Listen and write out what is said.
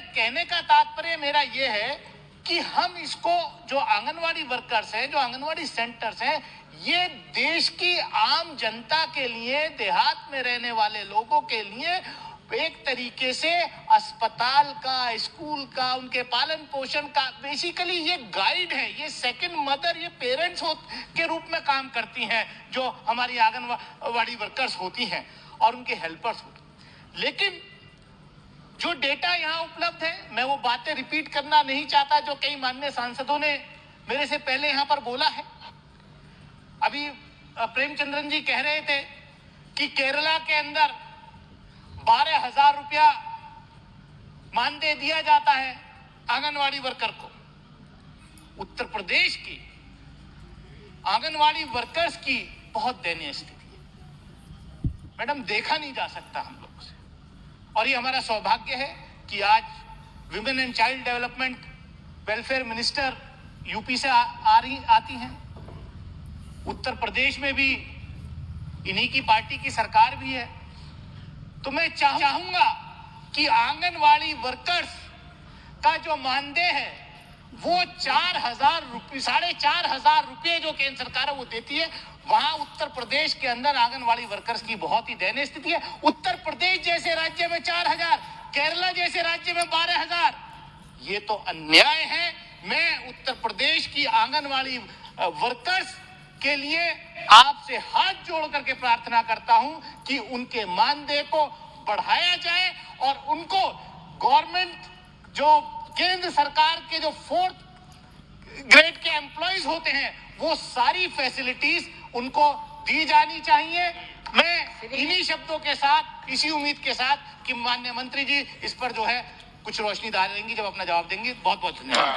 कहने का तात्पर्य मेरा ये है कि हम इसको, जो आंगनवाड़ी वर्कर्स हैं, जो आंगनवाड़ी सेंटर्स हैं, ये देश की आम जनता के लिए, देहात में रहने वाले लोगों के लिए एक तरीके से अस्पताल का, स्कूल का, उनके पालन पोषण का, बेसिकली ये गाइड है, ये सेकंड मदर, ये पेरेंट्स के रूप में काम करती हैं, जो हमारी आंगनवाड़ी वर्कर्स होती हैं और उनके हेल्पर्स होती हैं। लेकिन जो डेटा यहाँ उपलब्ध है, मैं वो बातें रिपीट करना नहीं चाहता जो कई माननीय सांसदों ने मेरे से पहले यहाँ पर बोला है। अभी प्रेमचंद्रन जी कह रहे थे कि केरला के अंदर 12,000 रुपया मानदेय दिया जाता है आंगनवाड़ी वर्कर को। उत्तर प्रदेश की आंगनवाड़ी वर्कर्स की बहुत दयनीय स्थिति है मैडम, देखा नहीं जा सकता हम लोग से। और ये हमारा सौभाग्य है कि आज women and child development welfare minister UP से आती हैं। उत्तर प्रदेश में भी इन्हीं की पार्टी की सरकार भी है। तो मैं चाहूंगा कि आंगनवाड़ी वर्कर्स का जो मानदेय है वो 4,000 रुपये, 4,500 रुपये जो केंद्र सरकार है वो देती है। वहां उत्तर प्रदेश के अंदर आंगनवाड़ी वर्कर्स की बहुत ही दयनीय स्थिति है। उत्तर प्रदेश जैसे राज्य में 4,000, केरला जैसे राज्य में 12,000, ये तो अन्याय है। मैं उत्तर प्रदेश की आंगनवाड़ी वर्कर्स के लिए आपसे हाथ जोड़ करके प्रार्थना करता हूं कि उनके मानदेय को बढ़ाया जाए और उनको गवर्नमेंट, जो केंद्र सरकार के जो 4th ग्रेड के एम्प्लॉइज होते हैं, वो सारी फैसिलिटीज उनको दी जानी चाहिए। मैं इन्हीं शब्दों के साथ, इसी उम्मीद के साथ कि माननीय मंत्री जी इस पर जो है कुछ रोशनी डालेंगी जब अपना जवाब देंगे। बहुत बहुत धन्यवाद।